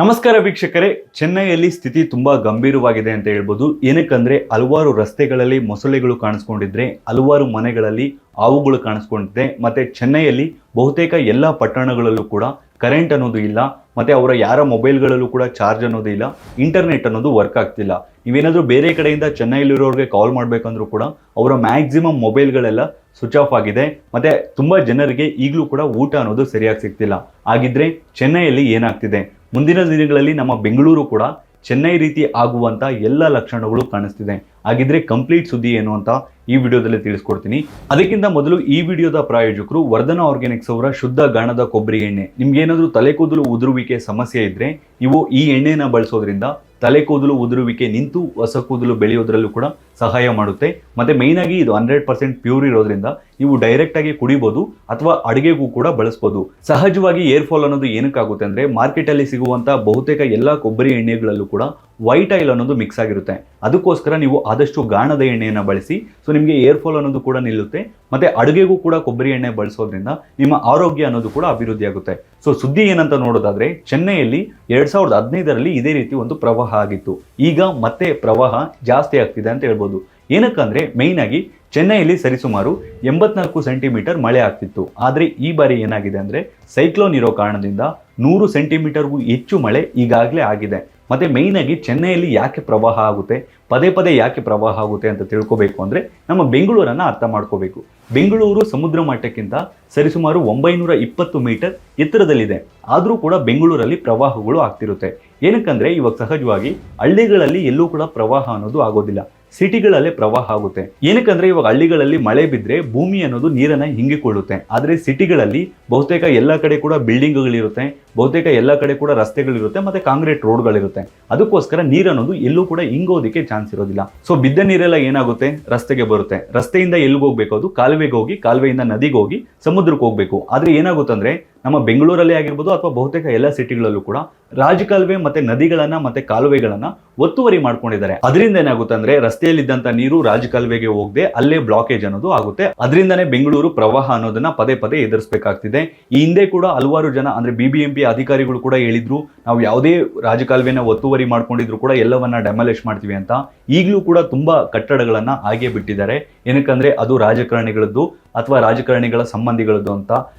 ನಮಸ್ಕಾರ ವೀಕ್ಷಕರೇ, ಚೆನ್ನೈಯಲ್ಲಿ ಸ್ಥಿತಿ ತುಂಬಾ ಗಂಭೀರವಾಗಿದೆ ಅಂತ ಹೇಳ್ಬೋದು. ಏನಕ್ಕಂದ್ರೆ ಹಲವಾರು ರಸ್ತೆಗಳಲ್ಲಿ ಮೊಸಳೆಗಳು ಕಾಣಿಸ್ಕೊಂಡಿದ್ರೆ, ಹಲವಾರು ಮನೆಗಳಲ್ಲಿ ಹಾವುಗಳು ಕಾಣಿಸ್ಕೊಂಡಿದೆ. ಮತ್ತೆ ಚೆನ್ನೈಯಲ್ಲಿ ಬಹುತೇಕ ಎಲ್ಲ ಪಟ್ಟಣಗಳಲ್ಲೂ ಕೂಡ ಕರೆಂಟ್ ಅನ್ನೋದು ಇಲ್ಲ, ಮತ್ತೆ ಅವರ ಯಾರ ಮೊಬೈಲ್ಗಳಲ್ಲೂ ಕೂಡ ಚಾರ್ಜ್ ಅನ್ನೋದು ಇಲ್ಲ, ಇಂಟರ್ನೆಟ್ ಅನ್ನೋದು ವರ್ಕ್ ಆಗ್ತಿಲ್ಲ. ನೀವೇನಾದ್ರೂ ಬೇರೆ ಕಡೆಯಿಂದ ಚೆನ್ನೈಲಿರೋರಿಗೆ ಕಾಲ್ ಮಾಡ್ಬೇಕಂದ್ರೂ ಕೂಡ ಅವರ ಮ್ಯಾಕ್ಸಿಮಮ್ ಮೊಬೈಲ್ಗಳೆಲ್ಲ ಸ್ವಿಚ್ ಆಫ್ ಆಗಿದೆ. ಮತ್ತೆ ತುಂಬಾ ಜನರಿಗೆ ಈಗಲೂ ಕೂಡ ಊಟ ಅನ್ನೋದು ಸರಿಯಾಗಿ ಸಿಗ್ತಿಲ್ಲ. ಹಾಗಿದ್ರೆ ಚೆನ್ನೈಯಲ್ಲಿ ಏನಾಗ್ತಿದೆ? ಮುಂದಿನ ದಿನಗಳಲ್ಲಿ ನಮ್ಮ ಬೆಂಗಳೂರು ಕೂಡ ಚೆನ್ನೈ ರೀತಿ ಆಗುವಂತ ಎಲ್ಲ ಲಕ್ಷಣಗಳು ಕಾಣಿಸ್ತಿದೆ. ಹಾಗಿದ್ರೆ ಕಂಪ್ಲೀಟ್ ಸುದ್ದಿ ಏನು ಅಂತ ಈ ವಿಡಿಯೋದಲ್ಲಿ ತಿಳಿಸ್ಕೊಡ್ತೀನಿ. ಅದಕ್ಕಿಂತ ಮೊದಲು ಈ ವಿಡಿಯೋದ ಪ್ರಾಯೋಜಕರು ವರ್ಧನ ಆರ್ಗ್ಯಾನಿಕ್ಸ್ ಅವರ ಶುದ್ಧ ಗಾಣದ ಕೊಬ್ಬರಿ ಎಣ್ಣೆ. ನಿಮ್ಗೆ ಏನಾದರೂ ತಲೆ ಕೂದಲು ಉದುರುವಿಕೆ ಸಮಸ್ಯೆ ಇದ್ರೆ ನೀವು ಈ ಎಣ್ಣೆನ ಬಳಸೋದ್ರಿಂದ ತಲೆ ಕೂದಲು ಉದುರುವಿಕೆ ನಿಂತು ಹೊಸ ಕೂದಲು ಬೆಳೆಯೋದ್ರಲ್ಲೂ ಕೂಡ ಸಹಾಯ ಮಾಡುತ್ತೆ. ಮತ್ತೆ ಮೇಯ್ನ್ ಆಗಿ ಇದು 100% ಪ್ಯೂರ್ ಇರೋದ್ರಿಂದ ನೀವು ಡೈರೆಕ್ಟ್ ಆಗಿ ಕುಡಿಬಹುದು ಅಥವಾ ಅಡುಗೆಗೂ ಕೂಡ ಬಳಸಬಹುದು. ಸಹಜವಾಗಿ ಏರ್ ಫಾಲ್ ಅನ್ನೋದು ಏನಕ್ಕಾಗುತ್ತೆ ಅಂದ್ರೆ ಮಾರ್ಕೆಟ್ ಅಲ್ಲಿ ಸಿಗುವಂತ ಬಹುತೇಕ ಎಲ್ಲಾ ಕೊಬ್ಬರಿ ಎಣ್ಣೆಗಳಲ್ಲೂ ಕೂಡ ವೈಟ್ ಆಯಿಲ್ ಅನ್ನೋದು ಮಿಕ್ಸ್ ಆಗಿರುತ್ತೆ. ಅದಕ್ಕೋಸ್ಕರ ನೀವು ಆದಷ್ಟು ಗಾಣದ ಎಣ್ಣೆಯನ್ನು ಬಳಸಿ. ಸೊ ನಿಮಗೆ ಏರ್ ಫಾಲ್ ಅನ್ನೋದು ಕೂಡ ನಿಲ್ಲುತ್ತೆ. ಮತ್ತೆ ಅಡುಗೆಗೂ ಕೂಡ ಕೊಬ್ಬರಿ ಎಣ್ಣೆ ಬಳಸೋದ್ರಿಂದ ನಿಮ್ಮ ಆರೋಗ್ಯ ಅನ್ನೋದು ಕೂಡ ಅಭಿವೃದ್ಧಿ ಆಗುತ್ತೆ. ಸೊ ಸುದ್ದಿ ಏನಂತ ನೋಡೋದಾದ್ರೆ, ಚೆನ್ನೈಯಲ್ಲಿ 2015ರಲ್ಲಿ ಇದೇ ರೀತಿ ಒಂದು ಪ್ರವಾಹ ಆಗಿತ್ತು. ಈಗ ಮತ್ತೆ ಪ್ರವಾಹ ಜಾಸ್ತಿ ಆಗ್ತಿದೆ ಅಂತ ಹೇಳ್ಬೋದು. ಏನಕ್ಕಂದ್ರೆ ಮೇಯ್ನ್ ಆಗಿ ಚೆನ್ನೈಯಲ್ಲಿ ಸರಿಸುಮಾರು 84 ಸೆಂಟಿಮೀಟರ್ ಮಳೆ ಆಗ್ತಿತ್ತು. ಆದರೆ ಈ ಬಾರಿ ಏನಾಗಿದೆ ಅಂದ್ರೆ ಸೈಕ್ಲೋನ್ ಇರೋ ಕಾರಣದಿಂದ 100 ಸೆಂಟಿಮೀಟರ್ಗೂ ಹೆಚ್ಚು ಮಳೆ ಈಗಾಗಲೇ ಆಗಿದೆ. ಮತ್ತೆ ಮೇಯ್ನ್ ಆಗಿ ಚೆನ್ನೈಯಲ್ಲಿ ಯಾಕೆ ಪ್ರವಾಹ ಆಗುತ್ತೆ, ಪದೇ ಪದೇ ಯಾಕೆ ಪ್ರವಾಹ ಆಗುತ್ತೆ ಅಂತ ತಿಳ್ಕೋಬೇಕು ಅಂದ್ರೆ ನಮ್ಮ ಬೆಂಗಳೂರನ್ನ ಅರ್ಥ ಮಾಡ್ಕೋಬೇಕು. ಬೆಂಗಳೂರು ಸಮುದ್ರ ಮಟ್ಟಕ್ಕಿಂತ ಸರಿಸುಮಾರು 920 ಮೀಟರ್ ಎತ್ತರದಲ್ಲಿದೆ. ಆದರೂ ಕೂಡ ಬೆಂಗಳೂರಲ್ಲಿ ಪ್ರವಾಹಗಳು ಆಗ್ತಿರುತ್ತೆ. ಏನಕ್ಕಂದ್ರೆ ಇವಾಗ ಸಹಜವಾಗಿ ಹಳ್ಳಿಗಳಲ್ಲಿ ಎಲ್ಲೂ ಕೂಡ ಪ್ರವಾಹ ಅನ್ನೋದು ಆಗೋದಿಲ್ಲ, ಸಿಟಿಗಳಲ್ಲೇ ಪ್ರವಾಹ ಆಗುತ್ತೆ. ಏನಕ್ಕಂದ್ರೆ ಇವಾಗ ಹಳ್ಳಿಗಳಲ್ಲಿ ಮಳೆ ಬಿದ್ದರೆ ಭೂಮಿ ಅನ್ನೋದು ನೀರನ್ನ ಹಿಂಗಿಕೊಳ್ಳುತ್ತೆ. ಆದರೆ ಸಿಟಿಗಳಲ್ಲಿ ಬಹುತೇಕ ಎಲ್ಲ ಕಡೆ ಕೂಡ ಬಿಲ್ಡಿಂಗ್ಗಳಿರುತ್ತೆ, ಬಹುತೇಕ ಎಲ್ಲ ಕಡೆ ಕೂಡ ರಸ್ತೆಗಳಿರುತ್ತೆ, ಮತ್ತೆ ಕಾಂಕ್ರೀಟ್ ರೋಡ್ಗಳಿರುತ್ತೆ. ಅದಕ್ಕೋಸ್ಕರ ನೀರು ಅನ್ನೋದು ಎಲ್ಲೂ ಕೂಡ ಹಿಂಗೋದಕ್ಕೆ ಚಾನ್ಸ್ ಇರೋದಿಲ್ಲ. ಸೊ ಬಿದ್ದ ನೀರೆಲ್ಲ ಏನಾಗುತ್ತೆ, ರಸ್ತೆಗೆ ಬರುತ್ತೆ. ರಸ್ತೆಯಿಂದ ಎಲ್ಲಿಗೆ ಹೋಗ್ಬೇಕು, ಅದು ಕಾಲುವೆಗೆ ಹೋಗಿ, ಕಾಲುವೆಯಿಂದ ನದಿಗೆ ಹೋಗಿ ಸಮುದ್ರಕ್ಕೆ ಹೋಗ್ಬೇಕು. ಆದ್ರೆ ಏನಾಗುತ್ತಂದ್ರೆ ನಮ್ಮ ಬೆಂಗಳೂರಲ್ಲೇ ಆಗಿರ್ಬೋದು ಅಥವಾ ಬಹುತೇಕ ಎಲ್ಲ ಸಿಟಿಗಳಲ್ಲೂ ಕೂಡ ರಾಜಕಾಲುವೆ ಮತ್ತೆ ನದಿಗಳನ್ನ ಮತ್ತೆ ಕಾಲುವೆಗಳನ್ನ ಒತ್ತುವರಿ ಮಾಡ್ಕೊಂಡಿದ್ದಾರೆ. ಅದರಿಂದ ಏನಾಗುತ್ತೆ ಅಂದ್ರೆ ರಸ್ತೆಯಲ್ಲಿದ್ದಂತ ನೀರು ರಾಜಕಾಲುವೆಗೆ ಹೋಗದೆ ಅಲ್ಲೇ ಬ್ಲಾಕೇಜ್ ಅನ್ನೋದು ಆಗುತ್ತೆ. ಅದರಿಂದನೇ ಬೆಂಗಳೂರು ಪ್ರವಾಹ ಅನ್ನೋದನ್ನ ಪದೇ ಪದೇ ಎದುರಿಸಬೇಕಾಗ್ತಿದೆ. ಈ ಹಿಂದೆ ಕೂಡ ಹಲವಾರು ಜನ ಅಂದ್ರೆ BBMP ಅಧಿಕಾರಿಗಳು ಕೂಡ ಹೇಳಿದ್ರು, ನಾವು ಯಾವುದೇ ರಾಜಕಾಲುವೆನ ಒತ್ತುವರಿ ಮಾಡ್ಕೊಂಡಿದ್ರು ಕೂಡ ಎಲ್ಲವನ್ನ ಡೆಮಾಲಿಷ್ ಮಾಡ್ತೀವಿ ಅಂತ. ಈಗಲೂ ಕೂಡ ತುಂಬಾ ಕಟ್ಟಡಗಳನ್ನ ಹಾಗೆ ಬಿಟ್ಟಿದ್ದಾರೆ. ಏನಕ್ಕಂದ್ರೆ ಅದು ರಾಜಕಾರಣಿಗಳದ್ದು ಅಥವಾ ರಾಜಕಾರಣಿಗಳ ಸಂಬಂಧಿಗಳದ್ದು ಅಂತ.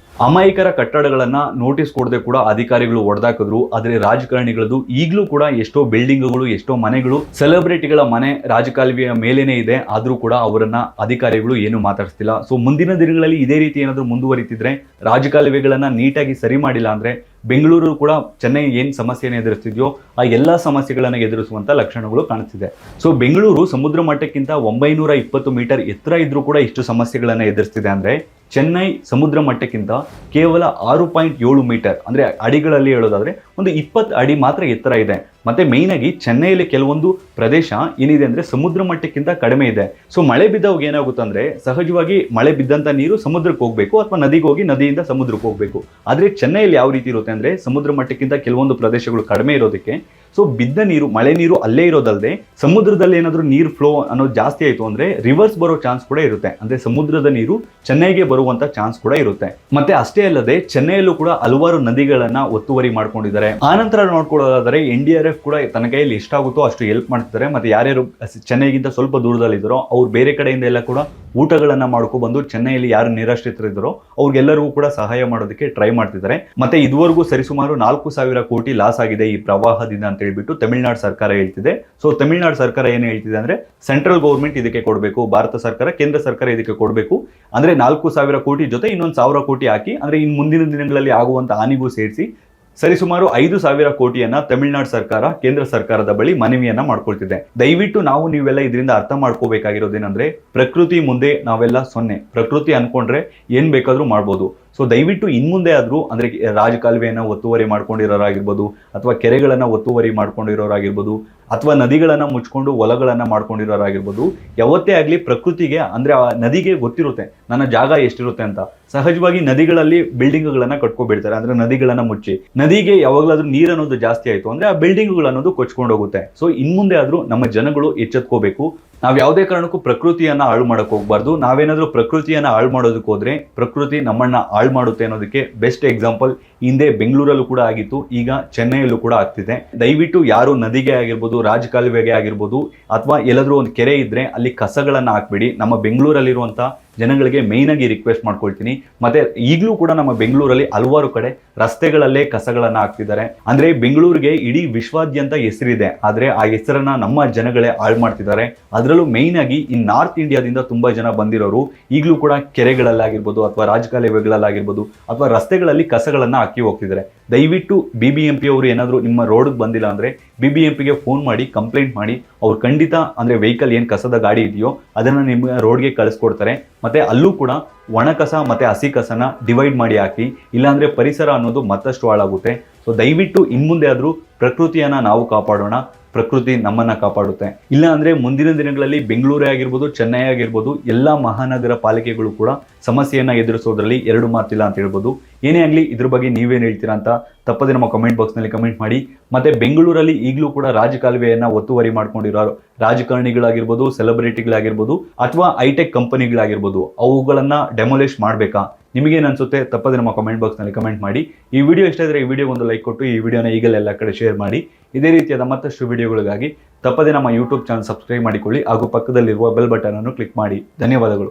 ಅಮಾಯಕರ ಕಟ್ಟಡಗಳನ್ನ ನೋಟಿಸ್ ಕೊಡದೆ ಕೂಡ ಅಧಿಕಾರಿಗಳು ಹೊಡೆದಾಕಿದ್ರು. ಆದ್ರೆ ರಾಜಕಾರಣಿಗಳದ್ದು ಈಗಲೂ ಕೂಡ ಎಷ್ಟೋ ಬಿಲ್ಡಿಂಗ್ಗಳು, ಎಷ್ಟೋ ಮನೆಗಳು, ಸೆಲೆಬ್ರಿಟಿಗಳ ಮನೆ ರಾಜಕಾಲುವೆಯ ಮೇಲೇನೆ ಇದೆ. ಆದ್ರೂ ಕೂಡ ಅವರನ್ನ ಅಧಿಕಾರಿಗಳು ಏನು ಮಾತಾಡ್ತಿಲ್ಲ. ಸೊ ಮುಂದಿನ ದಿನಗಳಲ್ಲಿ ಇದೇ ರೀತಿ ಏನಾದರೂ ಮುಂದುವರಿತಿದ್ರೆ, ರಾಜಕಾಲುವೆಗಳನ್ನ ನೀಟಾಗಿ ಸರಿ ಮಾಡಿಲ್ಲ ಅಂದ್ರೆ ಬೆಂಗಳೂರು ಕೂಡ ಚೆನ್ನೈ ಏನ್ ಸಮಸ್ಯೆಯನ್ನು ಎದುರಿಸ್ತಿದ್ಯೋ ಆ ಎಲ್ಲಾ ಸಮಸ್ಯೆಗಳನ್ನ ಎದುರಿಸುವಂತ ಲಕ್ಷಣಗಳು ಕಾಣಿಸ್ತಿದೆ. ಸೊ ಬೆಂಗಳೂರು ಸಮುದ್ರ ಮಟ್ಟಕ್ಕಿಂತ 920 ಮೀಟರ್ ಎತ್ತರ ಇದ್ರೂ ಕೂಡ ಇಷ್ಟು ಸಮಸ್ಯೆಗಳನ್ನ ಎದುರಿಸ್ತಿದೆ ಅಂದ್ರೆ ಚೆನ್ನೈ ಸಮುದ್ರ ಮಟ್ಟಕ್ಕಿಂತ ಕೇವಲ 6.7 ಮೀಟರ್ ಅಂದ್ರೆ ಅಡಿಗಳಲ್ಲಿ ಹೇಳೋದಾದ್ರೆ ಒಂದು 20 ಅಡಿ ಮಾತ್ರ ಎತ್ತರ ಇದೆ. ಮತ್ತೆ ಮೇಯ್ನ್ ಆಗಿ ಚೆನ್ನೈಯಲ್ಲಿ ಕೆಲವೊಂದು ಪ್ರದೇಶ ಏನಿದೆ ಅಂದ್ರೆ ಸಮುದ್ರ ಮಟ್ಟಕ್ಕಿಂತ ಕಡಿಮೆ ಇದೆ. ಸೊ ಮಳೆ ಬಿದ್ದವಾಗ ಏನಾಗುತ್ತೆ ಅಂದ್ರೆ ಸಹಜವಾಗಿ ಮಳೆ ಬಿದ್ದಂತ ನೀರು ಸಮುದ್ರಕ್ಕೆ ಹೋಗ್ಬೇಕು ಅಥವಾ ನದಿಗೆ ಹೋಗಿ ನದಿಯಿಂದ ಸಮುದ್ರಕ್ಕೆ ಹೋಗ್ಬೇಕು. ಆದ್ರೆ ಚೆನ್ನೈಯಲ್ಲಿ ಯಾವ ರೀತಿ ಇರುತ್ತೆ ಅಂದ್ರೆ ಸಮುದ್ರ ಮಟ್ಟಕ್ಕಿಂತ ಕೆಲವೊಂದು ಪ್ರದೇಶಗಳು ಕಡಿಮೆ ಇರೋದಕ್ಕೆ ಸೊ ಬಿದ್ದ ನೀರು, ಮಳೆ ನೀರು ಅಲ್ಲೇ ಇರೋದಲ್ಲದೆ ಸಮುದ್ರದಲ್ಲಿ ಏನಾದರೂ ನೀರು ಫ್ಲೋ ಅನ್ನೋದು ಜಾಸ್ತಿ ಆಯಿತು ಅಂದ್ರೆ ರಿವರ್ಸ್ ಬರೋ ಚಾನ್ಸ್ ಕೂಡ ಇರುತ್ತೆ. ಅಂದ್ರೆ ಸಮುದ್ರದ ನೀರು ಚೆನ್ನೈಗೆ ಬರುವಂತ ಚಾನ್ಸ್ ಕೂಡ ಇರುತ್ತೆ. ಮತ್ತೆ ಅಷ್ಟೇ ಅಲ್ಲದೆ ಚೆನ್ನೈಯಲ್ಲೂ ಕೂಡ ಹಲವಾರು ನದಿಗಳನ್ನ ಒತ್ತುವರಿ ಮಾಡ್ಕೊಂಡಿದ್ದಾರೆ. ಆನಂತರ ನೋಡ್ಕೊಳ್ಳೋದಾದ್ರೆ NDRF ಕೂಡ ತನ್ನ ಕೈಯಲ್ಲಿ ಎಷ್ಟಾಗುತ್ತೋ ಅಷ್ಟು ಹೆಲ್ಪ್ ಮಾಡ್ತಿದ್ದಾರೆ. ಮತ್ತೆ ಯಾರ್ಯಾರು ಚೆನ್ನೈಗಿಂತ ಸ್ವಲ್ಪ ದೂರದಲ್ಲಿದ್ದಾರೋ ಅವ್ರು ಬೇರೆ ಕಡೆಯಿಂದ ಎಲ್ಲ ಕೂಡ ಊಟಗಳನ್ನ ಮಾಡ್ಕೊ ಬಂದು ಚೆನ್ನೈಯಲ್ಲಿ ಯಾರು ನಿರಾಶ್ರಿತರಿದ್ದಾರೋ ಅವ್ರಿಗೆಲ್ಲರಿಗೂ ಕೂಡ ಸಹಾಯ ಮಾಡೋದಕ್ಕೆ ಟ್ರೈ ಮಾಡ್ತಿದ್ದಾರೆ. ಮತ್ತೆ ಇದುವರೆಗೂ ಸರಿಸುಮಾರು 4,000 ಕೋಟಿ ಲಾಸ್ ಆಗಿದೆ ಈ ಪ್ರವಾಹದಿಂದ ಅಂತ ಹೇಳ್ಬಿಟ್ಟು ತಮಿಳುನಾಡು ಸರ್ಕಾರ ಹೇಳ್ತಿದೆ. ಸೊ ತಮಿಳುನಾಡು ಸರ್ಕಾರ ಏನು ಹೇಳ್ತಿದೆ ಅಂದ್ರೆ ಸೆಂಟ್ರಲ್ ಗೌರ್ಮೆಂಟ್ ಇದಕ್ಕೆ ಕೊಡಬೇಕು, ಭಾರತ ಸರ್ಕಾರ, ಕೇಂದ್ರ ಸರ್ಕಾರ ಇದಕ್ಕೆ ಕೊಡಬೇಕು. ಅಂದ್ರೆ 4,000 ಕೋಟಿ ಜೊತೆ ಇನ್ನೊಂದು 1,000 ಕೋಟಿ ಹಾಕಿ, ಅಂದ್ರೆ ಇನ್ನು ಮುಂದಿನ ದಿನಗಳಲ್ಲಿ ಆಗುವಂತ ಹಾನಿಗೂ ಸೇರಿಸಿ ಸರಿಸುಮಾರು 5,000 ಕೋಟಿಯನ್ನ ತಮಿಳುನಾಡು ಸರ್ಕಾರ ಕೇಂದ್ರ ಸರ್ಕಾರದ ಬಳಿ ಮನವಿಯನ್ನ ಮಾಡ್ಕೊಳ್ತಿದೆ. ದಯವಿಟ್ಟು ನಾವು ನೀವೆಲ್ಲ ಇದರಿಂದ ಅರ್ಥ ಮಾಡ್ಕೋಬೇಕಾಗಿರೋದೇನಂದ್ರೆ ಪ್ರಕೃತಿ ಮುಂದೆ ನಾವೆಲ್ಲ ಸೊನ್ನೆ. ಪ್ರಕೃತಿ ಅನ್ಕೊಂಡ್ರೆ ಏನ್ ಬೇಕಾದ್ರೂ ಮಾಡ್ಬೋದು. ಸೊ ದಯವಿಟ್ಟು ಇನ್ಮುಂದೆ ಆದ್ರೂ ಅಂದ್ರೆ ರಾಜಕಾಲುವೆಯನ್ನ ಒತ್ತುವರಿ ಮಾಡ್ಕೊಂಡಿರೋರಾಗಿರ್ಬೋದು ಅಥವಾ ಕೆರೆಗಳನ್ನ ಒತ್ತುವರಿ ಮಾಡ್ಕೊಂಡಿರೋರಾಗಿರ್ಬೋದು ಅಥವಾ ನದಿಗಳನ್ನ ಮುಚ್ಕೊಂಡು ಹೊಲಗಳನ್ನ ಮಾಡ್ಕೊಂಡಿರೋರಾಗಿರ್ಬೋದು, ಯಾವತ್ತೇ ಆಗ್ಲಿ ಪ್ರಕೃತಿಗೆ ಅಂದ್ರೆ ಆ ನದಿಗೆ ಗೊತ್ತಿರುತ್ತೆ ನನ್ನ ಜಾಗ ಎಷ್ಟಿರುತ್ತೆ ಅಂತ. ಸಹಜವಾಗಿ ನದಿಗಳಲ್ಲಿ ಬಿಲ್ಡಿಂಗ್ಗಳನ್ನ ಕಟ್ಕೊಬಿಡ್ತಾರೆ, ಅಂದ್ರೆ ನದಿಗಳನ್ನ ಮುಚ್ಚಿ. ನದಿಗೆ ಯಾವಾಗಲಾದ್ರೂ ನೀರು ಅನ್ನೋದು ಜಾಸ್ತಿ ಆಯ್ತು ಅಂದ್ರೆ ಆ ಬಿಲ್ಡಿಂಗ್ಗಳು ಅನ್ನೋದು ಕೊಚ್ಕೊಂಡು ಹೋಗುತ್ತೆ. ಸೊ ಇನ್ಮುಂದೆ ಆದ್ರೂ ನಮ್ಮ ಜನಗಳು ಎಚ್ಚೆತ್ಕೋಬೇಕು. ನಾವು ಯಾವುದೇ ಕಾರಣಕ್ಕೂ ಪ್ರಕೃತಿಯನ್ನ ಹಾಳು ಮಾಡಕ್ ಹೋಗ್ಬಾರ್ದು. ನಾವೇನಾದ್ರೂ ಪ್ರಕೃತಿಯನ್ನ ಹಾಳು ಮಾಡೋದಕ್ಕೆ ಹೋದ್ರೆ ಪ್ರಕೃತಿ ನಮ್ಮನ್ನ ಹಾಳು ಮಾಡುತ್ತೆ ಅನ್ನೋದಕ್ಕೆ ಬೆಸ್ಟ್ ಎಕ್ಸಾಂಪಲ್ ಹಿಂದೆ ಬೆಂಗಳೂರಲ್ಲೂ ಕೂಡ ಆಗಿತ್ತು, ಈಗ ಚೆನ್ನೈಯಲ್ಲೂ ಕೂಡ ಆಗ್ತಿದೆ. ದಯವಿಟ್ಟು ಯಾರು ನದಿಗೆ ಆಗಿರ್ಬೋದು, ರಾಜಕಾಲುವೆಗೆ ಆಗಿರ್ಬೋದು, ಅಥವಾ ಎಲ್ಲಾದ್ರೂ ಒಂದು ಕೆರೆ ಇದ್ರೆ ಅಲ್ಲಿ ಕಸಗಳನ್ನ ಹಾಕ್ಬೇಡಿ. ನಮ್ಮ ಬೆಂಗಳೂರಲ್ಲಿರುವಂತ ಜನಗಳಿಗೆ ಮೇಯ್ನ್ ಆಗಿ ರಿಕ್ವೆಸ್ಟ್ ಮಾಡ್ಕೊಳ್ತೀನಿ. ಮತ್ತೆ ಈಗಲೂ ಕೂಡ ನಮ್ಮ ಬೆಂಗಳೂರಲ್ಲಿ ಹಲವಾರು ಕಡೆ ರಸ್ತೆಗಳಲ್ಲೇ ಕಸಗಳನ್ನ ಹಾಕ್ತಿದ್ದಾರೆ. ಅಂದ್ರೆ ಬೆಂಗಳೂರಿಗೆ ಇಡೀ ವಿಶ್ವಾದ್ಯಂತ ಹೆಸರಿದೆ, ಆದ್ರೆ ಆ ಹೆಸರನ್ನ ನಮ್ಮ ಜನಗಳೇ ಹಾಳು ಮಾಡ್ತಿದ್ದಾರೆ. ಅದರಲ್ಲೂ ಮೇಯ್ನ್ ಆಗಿ ಈ ನಾರ್ತ್ ಇಂಡಿಯಾದಿಂದ ತುಂಬಾ ಜನ ಬಂದಿರೋರು ಈಗಲೂ ಕೂಡ ಕೆರೆಗಳಲ್ಲಾಗಿರ್ಬೋದು, ಅಥವಾ ರಾಜಕಾಲುವೆಗಳಲ್ಲಾಗಿರ್ಬೋದು, ಅಥವಾ ರಸ್ತೆಗಳಲ್ಲಿ ಕಸಗಳನ್ನ ಹಾಕಿ ಹೋಗ್ತಿದ್ದಾರೆ. ದಯವಿಟ್ಟು BBMP ಅವರು ಏನಾದರೂ ನಿಮ್ಮ ರೋಡ್ಗೆ ಬಂದಿಲ್ಲ ಅಂದ್ರೆ BBMPಗೆ ಫೋನ್ ಮಾಡಿ ಕಂಪ್ಲೇಂಟ್ ಮಾಡಿ. ಅವ್ರು ಖಂಡಿತ ಅಂದ್ರೆ ವೆಹಿಕಲ್ ಏನು ಕಸದ ಗಾಡಿ ಇದೆಯೋ ಅದನ್ನ ನಿಮ್ಮ ರೋಡ್ಗೆ ಕಳಿಸ್ಕೊಡ್ತಾರೆ. ಮತ್ತೆ ಅಲ್ಲೂ ಕೂಡ ಒಣ ಕಸ ಮತ್ತೆ ಹಸಿ ಕಸನ ಡಿವೈಡ್ ಮಾಡಿ ಹಾಕಿ, ಇಲ್ಲಾಂದ್ರೆ ಪರಿಸರ ಅನ್ನೋದು ಮತ್ತಷ್ಟು ಹಾಳಾಗುತ್ತೆ. ಸೊ ದಯವಿಟ್ಟು ಇನ್ಮುಂದೆ ಆದ್ರೂ ಪ್ರಕೃತಿಯನ್ನ ನಾವು ಕಾಪಾಡೋಣ, ಪ್ರಕೃತಿ ನಮ್ಮನ್ನ ಕಾಪಾಡುತ್ತೆ. ಇಲ್ಲ ಅಂದ್ರೆ ಮುಂದಿನ ದಿನಗಳಲ್ಲಿ ಬೆಂಗಳೂರೇ ಆಗಿರ್ಬೋದು, ಚೆನ್ನೈ ಆಗಿರ್ಬೋದು, ಎಲ್ಲಾ ಮಹಾನಗರ ಪಾಲಿಕೆಗಳು ಕೂಡ ಸಮಸ್ಯೆಯನ್ನ ಎದುರಿಸೋದ್ರಲ್ಲಿ ಎರಡು ಮಾತಿಲ್ಲ ಅಂತ ಹೇಳ್ಬೋದು. ಏನೇ ಆಗಲಿ ಇದ್ರ ಬಗ್ಗೆ ನೀವೇನು ಹೇಳ್ತೀರಾ ಅಂತ ತಪ್ಪದೆ ನಮ್ಮ ಕಮೆಂಟ್ ಬಾಕ್ಸ್ನಲ್ಲಿ ಕಮೆಂಟ್ ಮಾಡಿ. ಮತ್ತೆ ಬೆಂಗಳೂರಲ್ಲಿ ಈಗಲೂ ಕೂಡ ರಾಜಕಾಲುವೆಯನ್ನ ಒತ್ತುವರಿ ಮಾಡ್ಕೊಂಡಿರೋ ರಾಜಕಾರಣಿಗಳಾಗಿರ್ಬೋದು, ಸೆಲೆಬ್ರಿಟಿಗಳಾಗಿರ್ಬೋದು, ಅಥವಾ ಹೈಟೆಕ್ ಕಂಪನಿಗಳಾಗಿರ್ಬೋದು, ಅವುಗಳನ್ನ ಡೆಮೊಲಿಷ್ ಮಾಡಬೇಕಾ? ನಿಮಗೇನು ಅನ್ಸುತ್ತೆ ತಪ್ಪದೆ ನಮ್ಮ ಕಮೆಂಟ್ ಬಾಕ್ಸ್ನಲ್ಲಿ ಕಮೆಂಟ್ ಮಾಡಿ. ಈ ವಿಡಿಯೋ ಇಷ್ಟ ಇದ್ರೆ ಈ ವಿಡಿಯೋ ಒಂದು ಲೈಕ್ ಕೊಟ್ಟು ಈ ವಿಡಿಯೋನ ಈಗಲೇ ಎಲ್ಲ ಕಡೆ ಶೇರ್ ಮಾಡಿ. ಇದೇ ರೀತಿಯಾದ ಮತ್ತಷ್ಟು ವಿಡಿಯೋಗಳಿಗಾಗಿ ತಪ್ಪದೆ ನಮ್ಮ ಯೂಟ್ಯೂಬ್ ಚಾನಲ್ ಸಬ್ಸ್ಕ್ರೈಬ್ ಮಾಡಿಕೊಳ್ಳಿ ಹಾಗೂ ಪಕ್ಕದಲ್ಲಿರುವ ಬೆಲ್ ಬಟನ್ ಅನ್ನು ಕ್ಲಿಕ್ ಮಾಡಿ. ಧನ್ಯವಾದಗಳು.